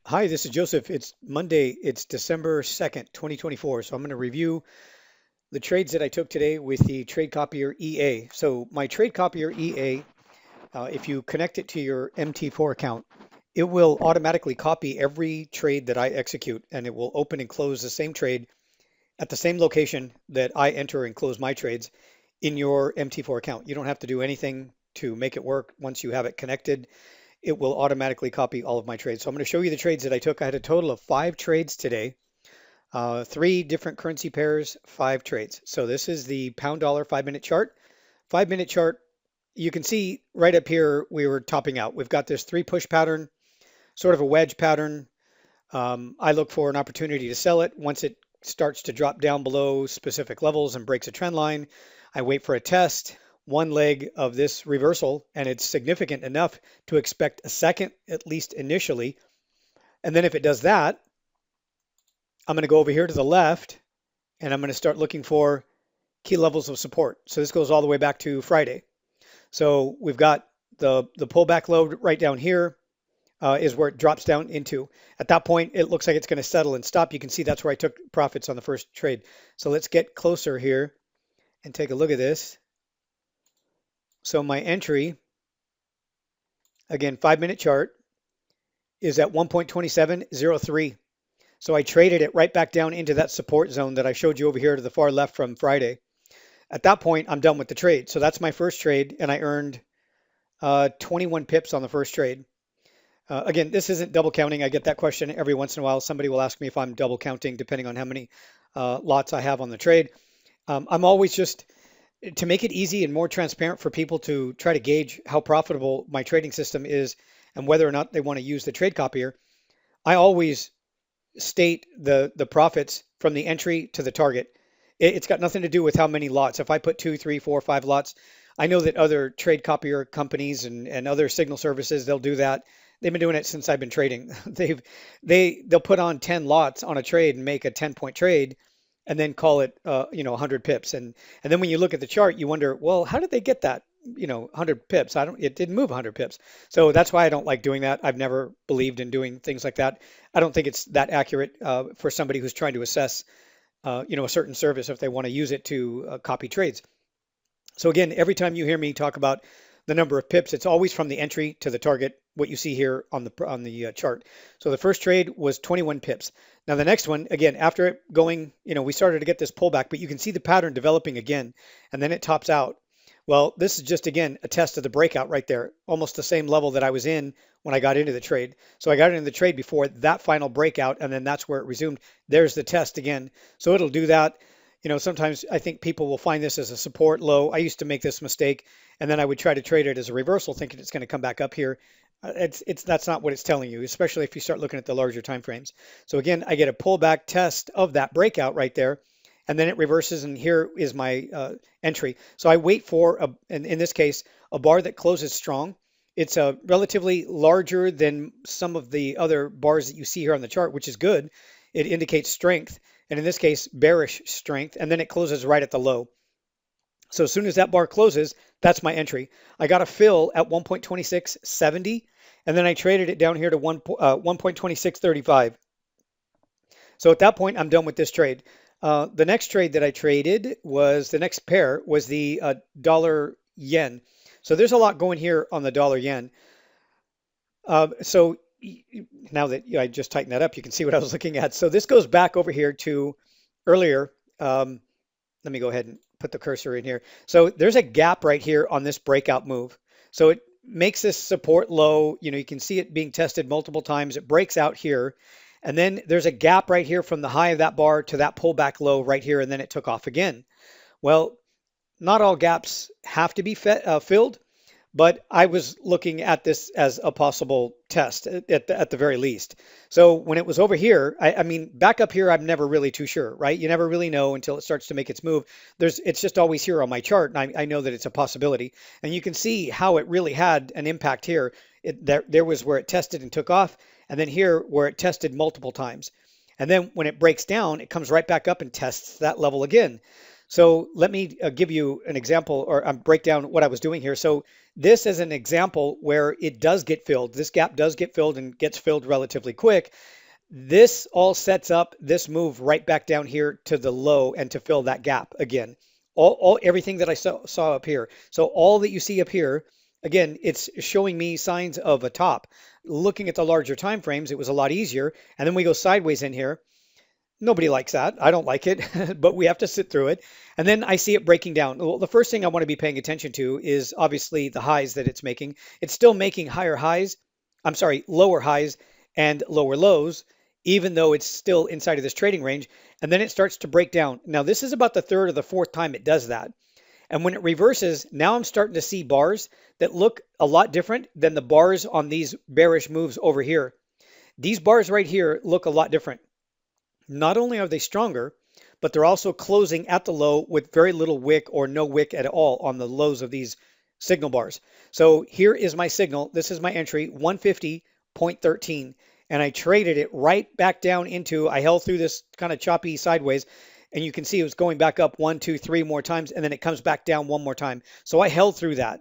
Hi, this is Joseph. It's Monday. It's December 2nd, 2024. So I'm going to review the trades that I took today with the Trade Copier EA. So my Trade Copier EA, if you connect it to your MT4 account, it will automatically copy every trade that I execute, and it will open and close the same trade at the same location that I enter and close my trades in your MT4 account. You don't have to do anything to make it work. Once you have it connected, it will automatically copy all of my trades. So I'm going to show you the trades that I took. I had a total of 5 trades today, 3 different currency pairs, 5 trades. So this is the pound dollar 5 minute chart. 5 minute chart, you can see right up here we were topping out. We've got this 3 push pattern, sort of a wedge pattern. I look for an opportunity to sell it. Once it starts to drop down below specific levels and breaks a trend line, I wait for a test, one leg of this reversal, and it's significant enough to expect a second, at least initially. And then if it does that, I'm going to go over here to the left and I'm going to start looking for key levels of support. So this goes all the way back to Friday. So we've got the pullback low right down here is where it drops down into. At that point, it looks like it's going to settle and stop. You can see that's where I took profits on the first trade. So let's get closer here and take a look at this. So my entry, again, 5 minute chart, is at 1.2703. So I traded it right back down into that support zone that I showed you over here to the far left from Friday. At that point, I'm done with the trade. So that's my first trade, and I earned 21 pips on the first trade. Again, this isn't double counting. I get that question every once in a while. Somebody will ask me if I'm double counting, depending on how many lots I have on the trade. I'm always just to make it easy and more transparent for people to try to gauge how profitable my trading system is and whether or not they want to use the trade copier. I always state the profits from the entry to the target. It's got nothing to do with how many lots. If I put 2, 3, 4, 5 lots, I know that other trade copier companies and other signal services, they'll do that. They've been doing it since I've been trading. They'll put on 10 lots on a trade and make a 10-point trade and then call it 100 pips. And then when you look at the chart, you wonder, well, how did they get that 100 pips? It didn't move 100 pips. So that's why I don't like doing that. I've never believed in doing things like that. I don't think it's that accurate for somebody who's trying to assess a certain service if they want to use it to copy trades. So again, every time you hear me talk about the number of pips, it's always from the entry to the target, what you see here on the chart. So the first trade was 21 pips. Now the next one, again, after it going, we started to get this pullback, but you can see the pattern developing again, and then it tops out. Well, this is just, again, a test of the breakout right there, almost the same level that I was in when I got into the trade. So I got into the trade before that final breakout, and then that's where it resumed. There's the test again. So it'll do that. Sometimes I think people will find this as a support low. I used to make this mistake, and then I would try to trade it as a reversal, thinking it's going to come back up here. That's not what it's telling you, especially if you start looking at the larger time frames. So again, I get a pullback test of that breakout right there, and then it reverses, and here is my entry. So I wait for, in this case, a bar that closes strong. It's relatively larger than some of the other bars that you see here on the chart, which is good. It indicates strength, and in this case, bearish strength, and then it closes right at the low. So as soon as that bar closes, that's my entry. I got a fill at 1.2670, and then I traded it down here to 1.2635. So at that point, I'm done with this trade. The next trade that I traded was the next pair was the dollar yen. So there's a lot going here on the dollar yen. So now that I just tightened that up, you can see what I was looking at. So this goes back over here to earlier. Let me go ahead and put the cursor in here. So there's a gap right here on this breakout move. So it makes this support low. You can see it being tested multiple times. It breaks out here. And then there's a gap right here from the high of that bar to that pullback low right here. And then it took off again. Well, not all gaps have to be filled, but I was looking at this as a possible test at the very least. So when it was over here, I mean, back up here, I'm never really too sure, right? You never really know until it starts to make its move. It's just always here on my chart, and I know that it's a possibility. And you can see how it really had an impact here. There was where it tested and took off, and then here where it tested multiple times. And then when it breaks down, it comes right back up and tests that level again. So let me give you an example or break down what I was doing here. So this is an example where it does get filled. This gap does get filled and gets filled relatively quick. This all sets up this move right back down here to the low and to fill that gap again. Everything that I saw up here. So all that you see up here, again, it's showing me signs of a top. Looking at the larger time frames, it was a lot easier. And then we go sideways in here. Nobody likes that. I don't like it, but we have to sit through it. And then I see it breaking down. Well, the first thing I want to be paying attention to is obviously the highs that it's making. It's still making higher highs. I'm sorry, lower highs and lower lows, even though it's still inside of this trading range. And then it starts to break down. Now, this is about the third or the fourth time it does that. And when it reverses, now I'm starting to see bars that look a lot different than the bars on these bearish moves over here. These bars right here look a lot different. Not only are they stronger, but they're also closing at the low with very little wick or no wick at all on the lows of these signal bars. So here is my signal. This is my entry, 150.13. And I traded it right back down into, I held through this kind of choppy sideways. And you can see it was going back up 1, 2, 3 more times. And then it comes back down one more time. So I held through that.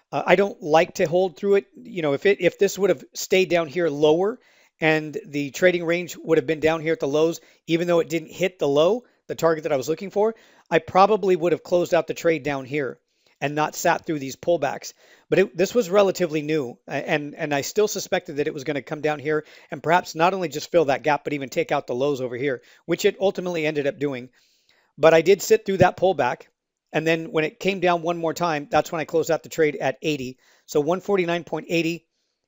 I don't like to hold through it. You know, if this would have stayed down here lower and the trading range would have been down here at the lows, even though it didn't hit the low, the target that I was looking for, I probably would have closed out the trade down here and not sat through these pullbacks. But this was relatively new, and I still suspected that it was going to come down here and perhaps not only just fill that gap, but even take out the lows over here, which it ultimately ended up doing. But I did sit through that pullback. And then when it came down one more time, that's when I closed out the trade at 80. So 149.80.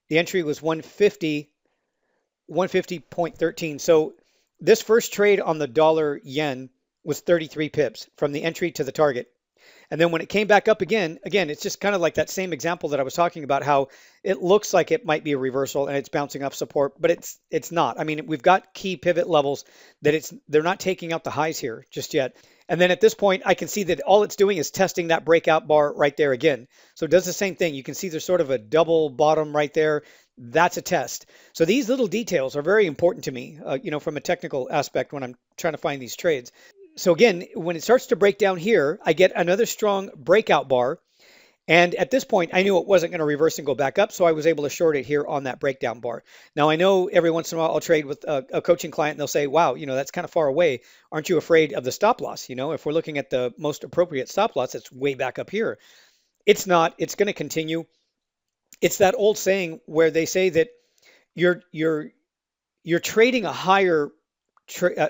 The entry was 150.13. So this first trade on the dollar yen was 33 pips from the entry to the target. And then when it came back up again, it's just kind of like that same example that I was talking about, how it looks like it might be a reversal and it's bouncing off support, but it's not. I mean, we've got key pivot levels that they're not taking out the highs here just yet. And then at this point, I can see that all it's doing is testing that breakout bar right there again. So it does the same thing. You can see there's sort of a double bottom right there. That's a test. So these little details are very important to me, from a technical aspect when I'm trying to find these trades. So again, when it starts to break down here, I get another strong breakout bar. And at this point, I knew it wasn't going to reverse and go back up, so I was able to short it here on that breakdown bar. Now, I know every once in a while I'll trade with a coaching client and they'll say, wow, that's kind of far away. Aren't you afraid of the stop loss? If we're looking at the most appropriate stop loss, it's way back up here. It's not. It's going to continue. It's that old saying where they say that you're trading a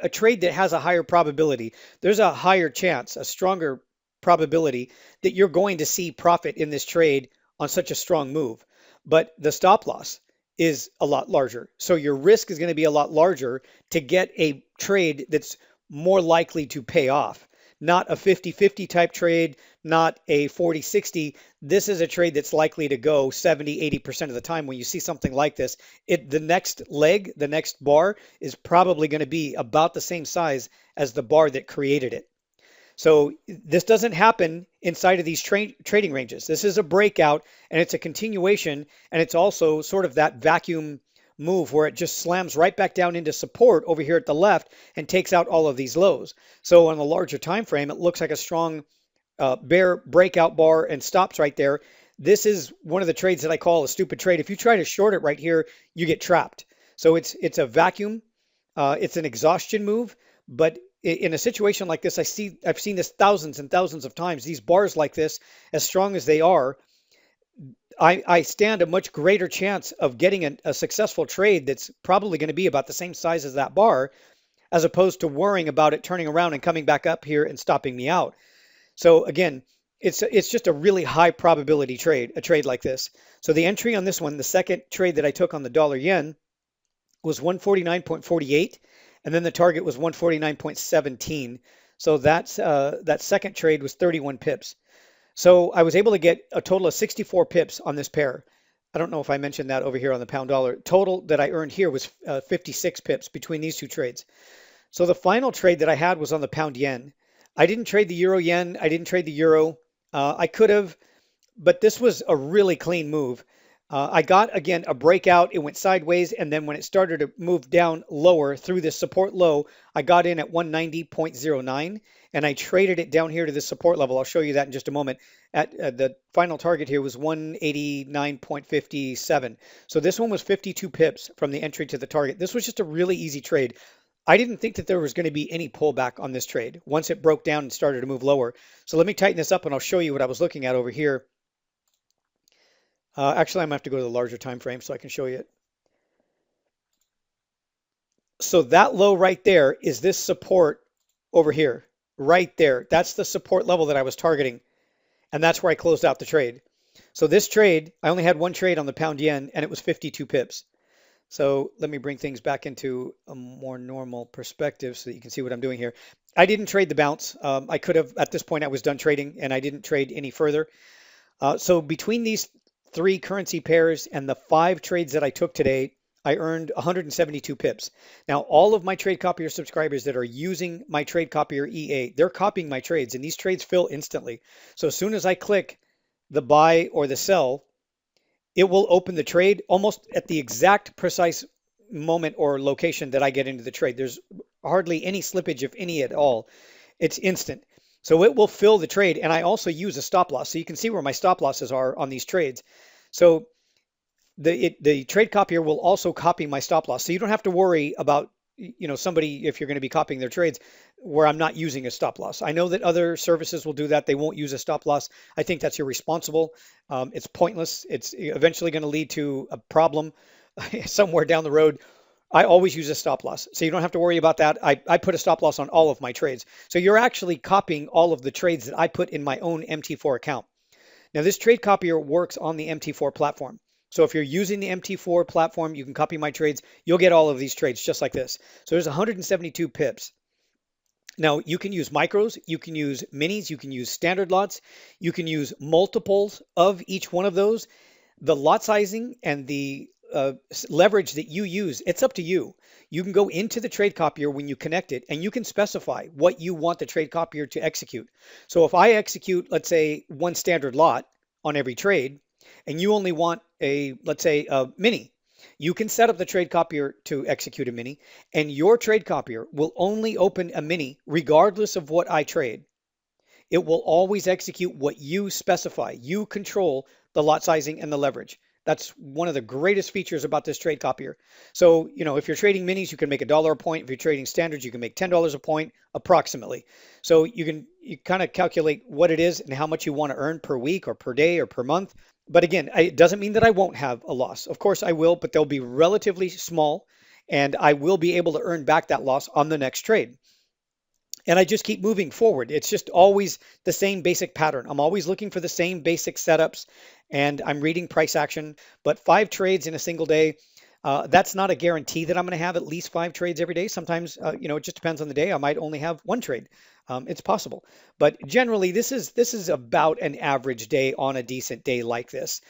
trade that has a higher probability. There's a higher chance, a stronger probability that you're going to see profit in this trade on such a strong move. But the stop loss is a lot larger. So your risk is going to be a lot larger to get a trade that's more likely to pay off. Not a 50-50 type trade, not a 40-60. This is a trade that's likely to go 70-80% of the time. When you see something like this, the next leg, the next bar is probably going to be about the same size as the bar that created it. So this doesn't happen inside of these trading ranges. This is a breakout and it's a continuation, and it's also sort of that vacuum move where it just slams right back down into support over here at the left and takes out all of these lows. So on the larger time frame, it looks like a strong bear breakout bar and stops right there. This is one of the trades that I call a stupid trade. If you try to short it right here, you get trapped. So it's a vacuum. It's an exhaustion move. But in a situation like this, I've seen this thousands and thousands of times. These bars like this, as strong as they are, I stand a much greater chance of getting a successful trade that's probably going to be about the same size as that bar, as opposed to worrying about it turning around and coming back up here and stopping me out. So again, it's just a really high probability trade, a trade like this. So the entry on this one, the second trade that I took on the dollar yen, was 149.48, and then the target was 149.17. So that second trade was 31 pips. So I was able to get a total of 64 pips on this pair. I don't know if I mentioned that over here on the pound dollar. Total that I earned here was 56 pips between these two trades. So the final trade that I had was on the pound yen. I didn't trade the euro yen. I didn't trade the euro. I could have, but this was a really clean move. I got again a breakout. It went sideways, and then when it started to move down lower through this support low, I got in at 190.09, and I traded it down here to this support level. I'll show you that in just a moment. At the final target here was 189.57. So this one was 52 pips from the entry to the target. This was just a really easy trade. I didn't think that there was going to be any pullback on this trade once it broke down and started to move lower. So let me tighten this up, and I'll show you what I was looking at over here. Actually, I'm gonna have to go to the larger time frame so I can show you it. So that low right there is this support over here, right there. That's the support level that I was targeting, and that's where I closed out the trade. So this trade, I only had one trade on the pound yen, and it was 52 pips. So let me bring things back into a more normal perspective so that you can see what I'm doing here. I didn't trade the bounce. I could have, at this point, I was done trading, and I didn't trade any further. So between these three currency pairs and the 5 trades that I took today, I earned 172 pips. Now, all of my Trade Copier subscribers that are using my Trade Copier EA, they're copying my trades, and these trades fill instantly. So as soon as I click the buy or the sell, it will open the trade almost at the exact precise moment or location that I get into the trade. There's hardly any slippage, if any at all. It's instant. So it will fill the trade. And I also use a stop loss. So you can see where my stop losses are on these trades. So the trade copier will also copy my stop loss. So you don't have to worry about, somebody, if you're going to be copying their trades, where I'm not using a stop loss. I know that other services will do that. They won't use a stop loss. I think that's irresponsible. It's pointless. It's eventually going to lead to a problem somewhere down the road. I always use a stop loss. So you don't have to worry about that. I put a stop loss on all of my trades. So you're actually copying all of the trades that I put in my own MT4 account. Now, this trade copier works on the MT4 platform. So if you're using the MT4 platform, you can copy my trades. You'll get all of these trades just like this. So there's 172 pips. Now, you can use micros, you can use minis, you can use standard lots, you can use multiples of each one of those. The lot sizing and the leverage that you use, it's up to you. You can go into the trade copier when you connect it, and you can specify what you want the trade copier to execute. So if I execute, let's say, one standard lot on every trade, and you only want let's say, a mini, you can set up the trade copier to execute a mini, and your trade copier will only open a mini regardless of what I trade. It will always execute what you specify. You control the lot sizing and the leverage. That's one of the greatest features about this trade copier. So, if you're trading minis, you can make $1 a point. If you're trading standards, you can make $10 a point approximately. So you kind of calculate what it is and how much you want to earn per week or per day or per month. But again, it doesn't mean that I won't have a loss. Of course I will, but they'll be relatively small, and I will be able to earn back that loss on the next trade. And I just keep moving forward. It's just always the same basic pattern. I'm always looking for the same basic setups, and I'm reading price action. But 5 trades in a single day, that's not a guarantee that I'm going to have at least 5 trades every day. Sometimes, it just depends on the day. I might only have 1 trade. It's possible. But generally, this is about an average day on a decent day like this.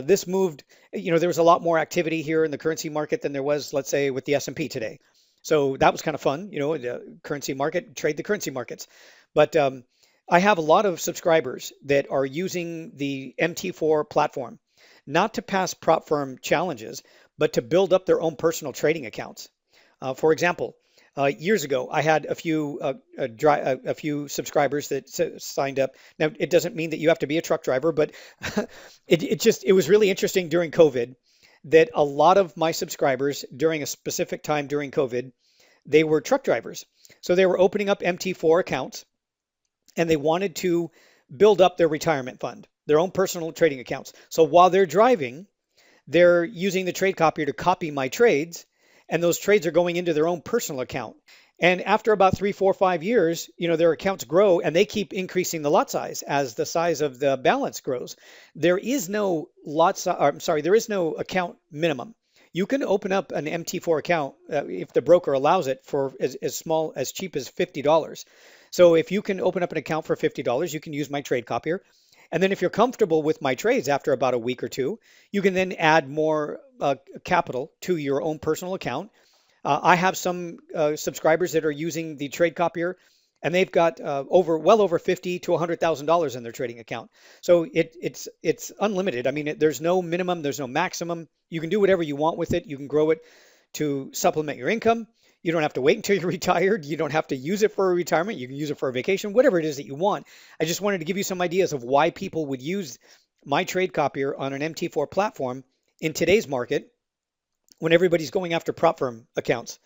This moved, there was a lot more activity here in the currency market than there was, let's say, with the S&P today. So that was kind of fun, the currency market, trade the currency markets. But I have a lot of subscribers that are using the MT4 platform, not to pass prop firm challenges, but to build up their own personal trading accounts. For example, years ago, I had a few subscribers that signed up. Now, it doesn't mean that you have to be a truck driver, but it was really interesting during COVID that a lot of my subscribers during a specific time during COVID, they were truck drivers. So they were opening up MT4 accounts, and they wanted to build up their retirement fund, their own personal trading accounts. So while they're driving, they're using the trade copier to copy my trades, and those trades are going into their own personal account. And after about 3, 4, 5 years, their accounts grow, and they keep increasing the lot size as the size of the balance grows. There is no there is no account minimum. You can open up an MT4 account if the broker allows it for as cheap as $50. So if you can open up an account for $50, you can use my trade copier. And then if you're comfortable with my trades after about a week or two, you can then add more capital to your own personal account. I have some subscribers that are using the trade copier and they've got well over 50 to $100,000 in their trading account. So it's unlimited. I mean, there's no minimum, there's no maximum. You can do whatever you want with it. You can grow it to supplement your income. You don't have to wait until you're retired. You don't have to use it for a retirement. You can use it for a vacation, whatever it is that you want. I just wanted to give you some ideas of why people would use my trade copier on an MT4 platform in today's market when everybody's going after prop firm accounts.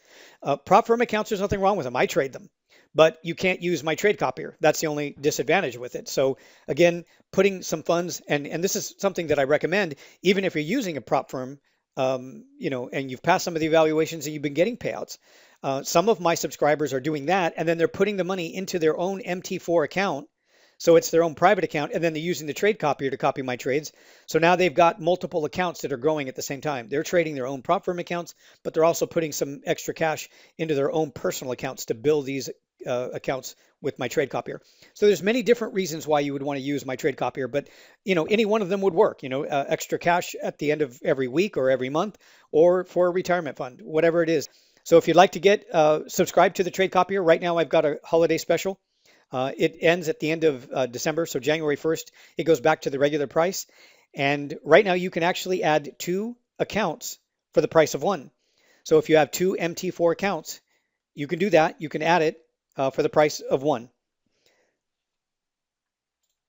Prop firm accounts, there's nothing wrong with them. I trade them, but you can't use my trade copier. That's the only disadvantage with it. So again, putting some funds, and this is something that I recommend, even if you're using a prop firm, and you've passed some of the evaluations and you've been getting payouts. Some of my subscribers are doing that, and then they're putting the money into their own MT4 account. So it's their own private account, and then they're using the trade copier to copy my trades. So now they've got multiple accounts that are growing at the same time. They're trading their own prop firm accounts, but they're also putting some extra cash into their own personal accounts to build these accounts with my trade copier. So there's many different reasons why you would want to use my trade copier, but any one of them would work. Extra cash at the end of every week or every month, or for a retirement fund, whatever it is. So if you'd like to get subscribed to the trade copier, right now I've got a holiday special. It ends at the end of December, so January 1st, it goes back to the regular price. And right now you can actually add 2 accounts for the price of 1. So if you have 2 MT4 accounts, you can do that. You can add it for the price of 1.